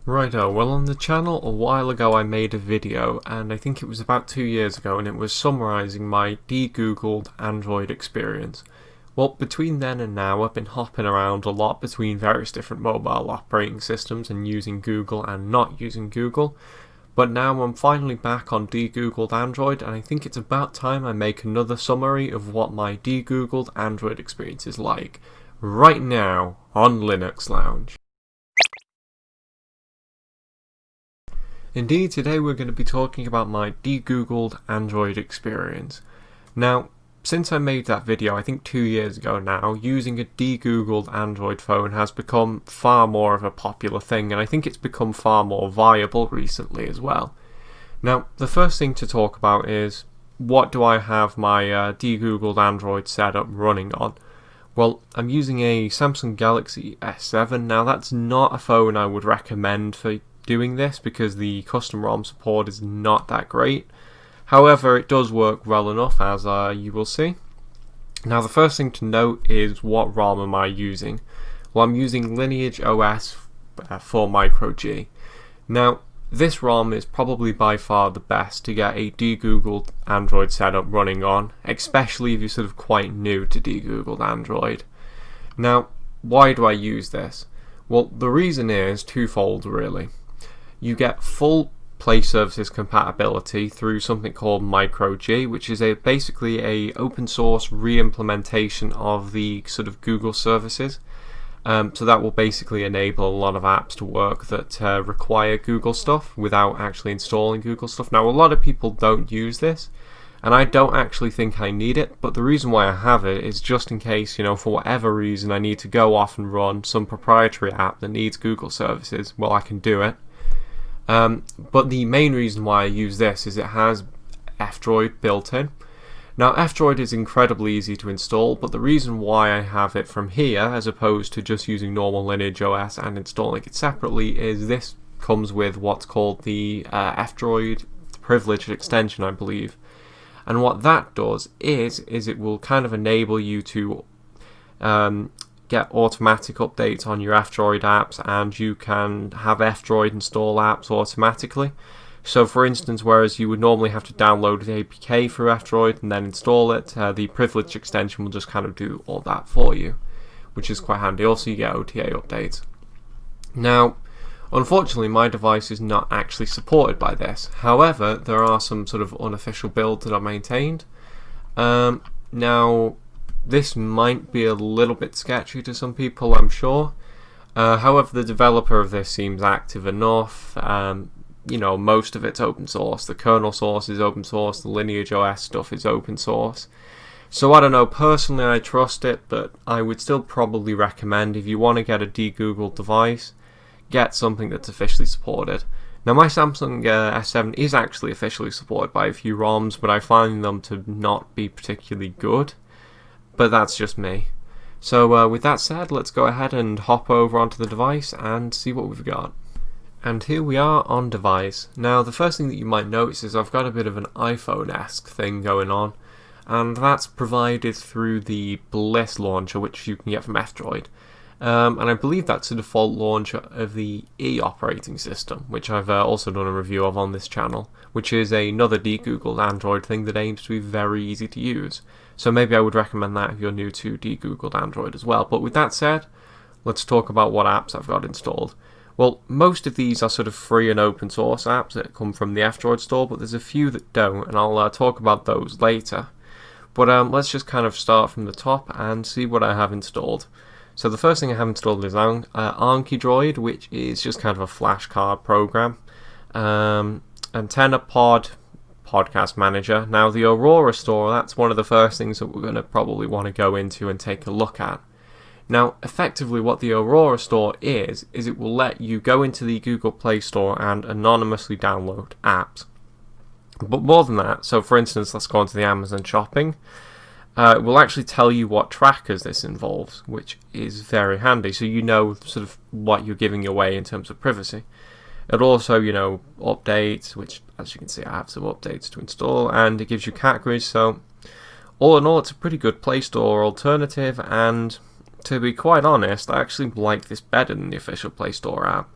Righto, well on the channel a while ago I made a video, and I think it was about 2 years ago, and it was summarising my DeGoogled Android experience. Well, between then and now I've been hopping around a lot between various different mobile operating systems and using Google and not using Google, but now I'm finally back on DeGoogled Android, and I think it's about time I make another summary of what my DeGoogled Android experience is like, right now on Linux Lounge. Indeed, today we're going to be talking about my DeGoogled Android experience. Now, since I made that video, I think 2 years ago now, using a DeGoogled Android phone has become far more of a popular thing, and I think it's become far more viable recently as well. Now, the first thing to talk about is, what do I have my DeGoogled Android setup running on? Well, I'm using a Samsung Galaxy S7. Now, that's not a phone I would recommend for doing this because the custom ROM support is not that great. However, it does work well enough, as you will see. Now, the first thing to note is, what ROM am I using? Well, I'm using Lineage OS for Micro G. Now, this ROM is probably by far the best to get a DeGoogled Android setup running on, especially if you're sort of quite new to DeGoogled Android. Now, why do I use this? Well, the reason is twofold, really. You get full Play Services compatibility through something called Micro G, which is basically a open source re-implementation of the sort of Google services. So that will basically enable a lot of apps to work that require Google stuff without actually installing Google stuff. Now, a lot of people don't use this, and I don't actually think I need it, but the reason why I have it is just in case, for whatever reason I need to go off and run some proprietary app that needs Google services. Well, I can do it. But the main reason why I use this is it has F-Droid built in. Now, F-Droid is incredibly easy to install, but the reason why I have it from here as opposed to just using normal Lineage OS and installing it separately is this comes with what's called the F-Droid privileged extension, I believe. And what that does is it will kind of enable you to get automatic updates on your F-Droid apps, and you can have F-Droid install apps automatically. So for instance, whereas you would normally have to download the APK through F-Droid and then install it, the privileged extension will just kind of do all that for you, which is quite handy. Also, you get OTA updates. Now, unfortunately, my device is not actually supported by this. However, there are some sort of unofficial builds that are maintained. Now, this might be a little bit sketchy to some people, I'm sure. However, the developer of this seems active enough. Most of it's open source. The kernel source is open source. The Lineage OS stuff is open source. So I don't know, personally I trust it, but I would still probably recommend, if you want to get a DeGoogled device, get something that's officially supported. Now, my Samsung S7 is actually officially supported by a few ROMs, but I find them to not be particularly good. But that's just me. So with that said, let's go ahead and hop over onto the device and see what we've got. And here we are on device. Now, the first thing that you might notice is I've got a bit of an iPhone-esque thing going on, and that's provided through the Bliss launcher, which you can get from F-Droid. And I believe that's the default launcher of the E operating system, which I've also done a review of on this channel, which is another DeGoogled Android thing that aims to be very easy to use. So maybe I would recommend that if you're new to DeGoogled Android as well. But with that said, let's talk about what apps I've got installed. Well, most of these are sort of free and open source apps that come from the F-Droid store, but there's a few that don't, and I'll talk about those later. But let's just kind of start from the top and see what I have installed. So the first thing I have installed is Droid, which is just kind of a flashcard program. Antenna Pod, Podcast Manager. Now, the Aurora store, that's one of the first things that we're going to probably want to go into and take a look at. Now, effectively what the Aurora store is it will let you go into the Google Play Store and anonymously download apps. But more than that, so for instance, let's go into the Amazon Shopping. It will actually tell you what trackers this involves, which is very handy, so you know sort of what you're giving away in terms of privacy. It also, updates, which as you can see I have some updates to install, and it gives you categories, so all in all it's a pretty good Play Store alternative, and to be quite honest, I actually like this better than the official Play Store app.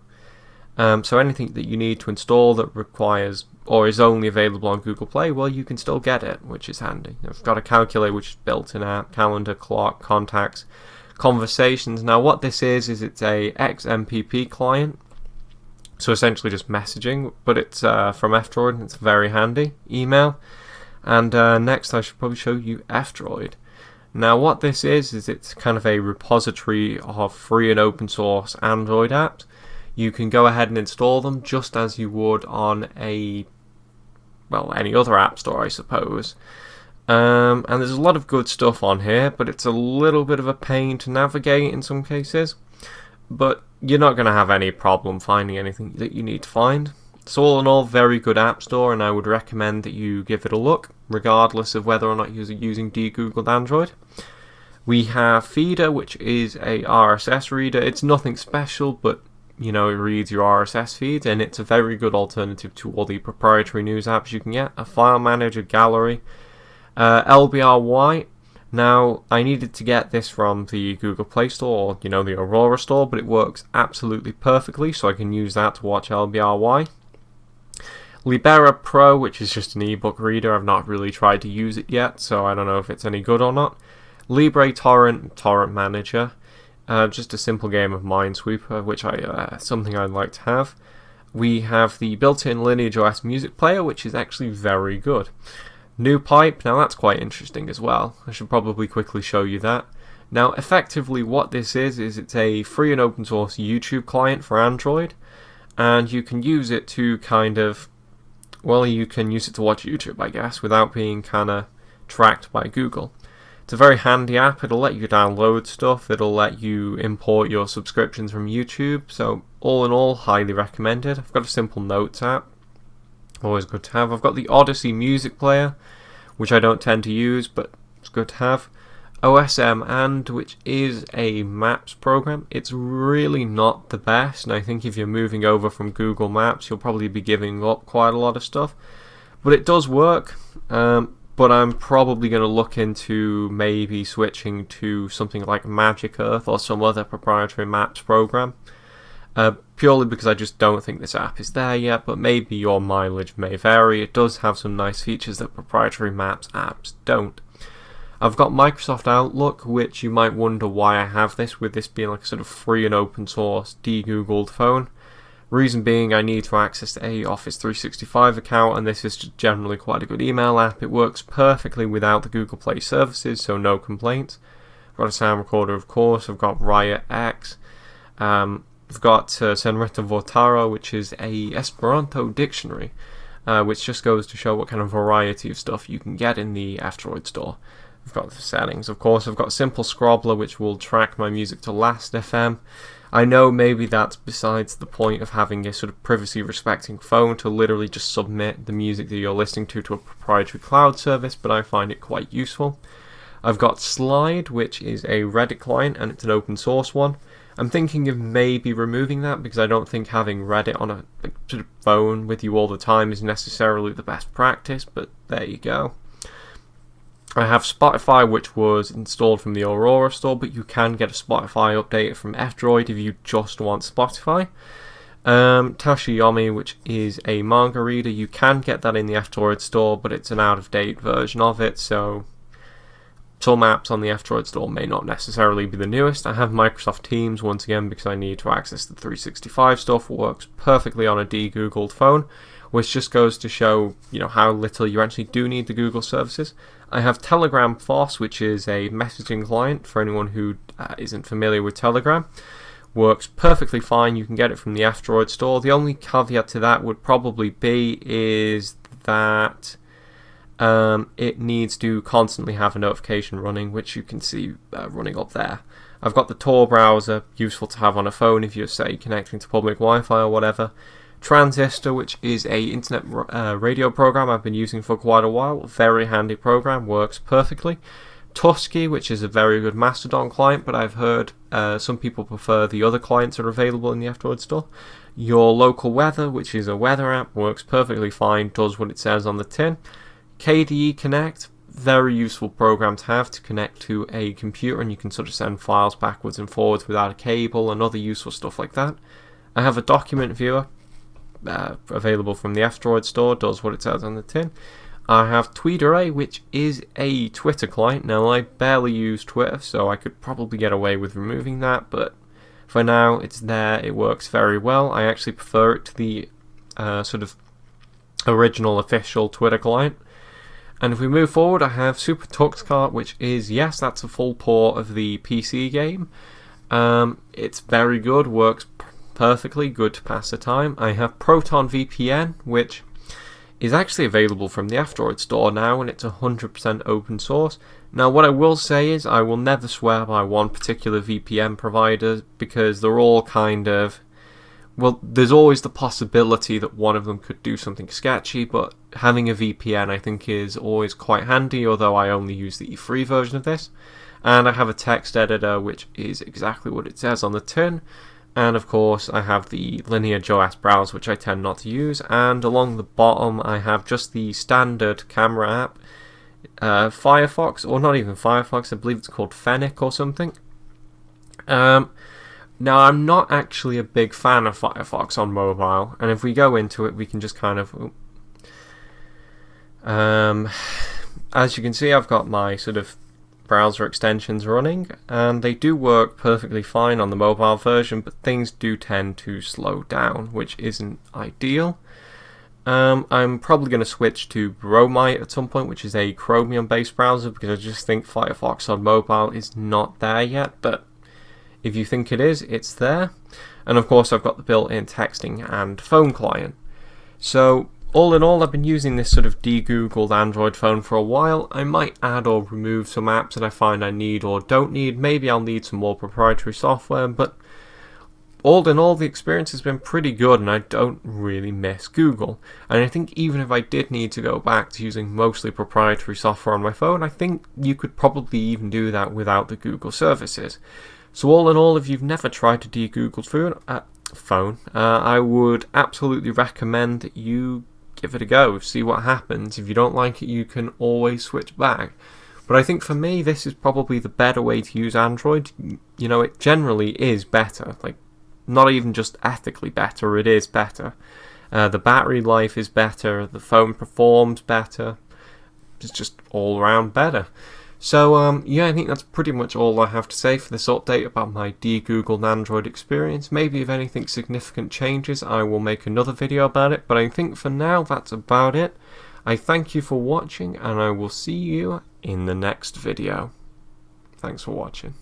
So anything that you need to install that requires or is only available on Google Play, well, you can still get it, which is handy. I've got a calculator which is built in app, calendar, clock, contacts, conversations. Now what this is it's a XMPP client, so essentially just messaging, but it's from F-Droid and it's very handy. Email. And next I should probably show you F-Droid. Now what this is it's kind of a repository of free and open source Android apps. You can go ahead and install them just as you would on any other app store, I suppose. And there's a lot of good stuff on here, but it's a little bit of a pain to navigate in some cases. But you're not going to have any problem finding anything that you need to find. So all in all, very good app store, and I would recommend that you give it a look, regardless of whether or not you're using DeGoogled Android. We have Feeder, which is a RSS reader. It's nothing special, but it reads your RSS feed, and it's a very good alternative to all the proprietary news apps you can get. A file manager, gallery, LBRY. Now, I needed to get this from the Google Play Store, or the Aurora Store, but it works absolutely perfectly, so I can use that to watch LBRY. Libera Pro, which is just an ebook reader. I've not really tried to use it yet, so I don't know if it's any good or not. Libre Torrent Manager. Just a simple game of Minesweeper, which something I'd like to have. We have the built-in Lineage OS music player, which is actually very good. New Pipe, now that's quite interesting as well. I should probably quickly show you that. Now, effectively what this is it's a free and open source YouTube client for Android, and you can use it to you can use it to watch YouTube, I guess, without being kind of tracked by Google. It's a very handy app. It'll let you download stuff. It'll let you import your subscriptions from YouTube. So all in all, highly recommended. I've got a simple notes app. Always good to have. I've got the Odyssey music player, which I don't tend to use, but it's good to have. OSM which is a maps program. It's really not the best, and I think if you're moving over from Google Maps, you'll probably be giving up quite a lot of stuff. But it does work. But I'm probably going to look into maybe switching to something like Magic Earth or some other proprietary maps program. Purely because I just don't think this app is there yet, but maybe your mileage may vary. It does have some nice features that proprietary maps apps don't. I've got Microsoft Outlook, which you might wonder why I have this, with this being like a sort of free and open source de-Googled phone. Reason being, I need to access a Office 365 account, and this is generally quite a good email app. It works perfectly without the Google Play services, so no complaints. I've got a sound recorder, of course. I've got Riot X. I've got Senreta Vortaro, which is a Esperanto dictionary, which just goes to show what kind of variety of stuff you can get in the F-Droid store. I've got the settings, of course. I've got Simple Scrobbler, which will track my music to Last.fm. I know maybe that's besides the point of having a sort of privacy-respecting phone to literally just submit the music that you're listening to a proprietary cloud service, but I find it quite useful. I've got Slide, which is a Reddit client, and it's an open source one. I'm thinking of maybe removing that because I don't think having Reddit on a sort of phone with you all the time is necessarily the best practice, but there you go. I have Spotify, which was installed from the Aurora store, but you can get a Spotify update from F-Droid if you just want Spotify. Tashiyomi, which is a manga reader, you can get that in the F-Droid store, but it's an out-of-date version of it, so some apps on the F-Droid store may not necessarily be the newest. I have Microsoft Teams, once again, because I need to access the 365 stuff. It works perfectly on a de-Googled phone, which just goes to show, how little you actually do need the Google services. I have Telegram FOSS, which is a messaging client for anyone who isn't familiar with Telegram. Works perfectly fine. You can get it from the F-Droid store. The only caveat to that would probably be is that it needs to constantly have a notification running, which you can see running up there. I've got the Tor browser, useful to have on a phone if you're, say, connecting to public Wi-Fi or whatever. Transistor, which is a internet radio program I've been using for quite a while. Very handy program, works perfectly. Tusky, which is a very good Mastodon client, but I've heard some people prefer the other clients that are available in the F-Droid store. Your Local Weather, which is a weather app, works perfectly fine, does what it says on the tin. KDE Connect, very useful program to have to connect to a computer, and you can sort of send files backwards and forwards without a cable and other useful stuff like that. I have a document viewer available from the F-Droid store, does what it says on the tin. I have TweetArray, which is a Twitter client. Now, I barely use Twitter, so I could probably get away with removing that, but for now, it's there. It works very well. I actually prefer it to the sort of original official Twitter client. And if we move forward, I have Super TuxKart, which is, yes, that's a full port of the PC game. It's very good, works perfectly, good to pass the time. I have Proton VPN, which is actually available from the F-Droid store now, and it's 100% open source. Now, what I will say is I will never swear by one particular VPN provider, because they're all kind of, well, there's always the possibility that one of them could do something sketchy, but having a VPN I think is always quite handy, although I only use the free version of this. And I have a text editor, which is exactly what it says on the tin. And of course I have the Lineage OS browser, which I tend not to use. And along the bottom I have just the standard camera app, Firefox, or not even Firefox, I believe it's called Fennec or something. Now, I'm not actually a big fan of Firefox on mobile, and if we go into it, we can just kind of... as you can see, I've got my sort of browser extensions running, and they do work perfectly fine on the mobile version, but things do tend to slow down, which isn't ideal. I'm probably going to switch to Bromite at some point, which is a Chromium-based browser, because I just think Firefox on mobile is not there yet, but if you think it is, it's there. And of course I've got the built-in texting and phone client. So all in all, I've been using this sort of DeGoogled Android phone for a while. I might add or remove some apps that I find I need or don't need. Maybe I'll need some more proprietary software, but all in all, the experience has been pretty good, and I don't really miss Google. And I think even if I did need to go back to using mostly proprietary software on my phone, I think you could probably even do that without the Google services. So all in all, if you've never tried a DeGoogled phone, I would absolutely recommend that you give it a go, see what happens. If you don't like it, you can always switch back. But I think for me, this is probably the better way to use Android. You know, it generally is better. Like, not even just ethically better, it is better. The battery life is better, the phone performs better. It's just all around better. So, yeah, I think that's pretty much all I have to say for this update about my DeGoogled Android experience. Maybe if anything significant changes, I will make another video about it, but I think for now, that's about it. I thank you for watching, and I will see you in the next video. Thanks for watching.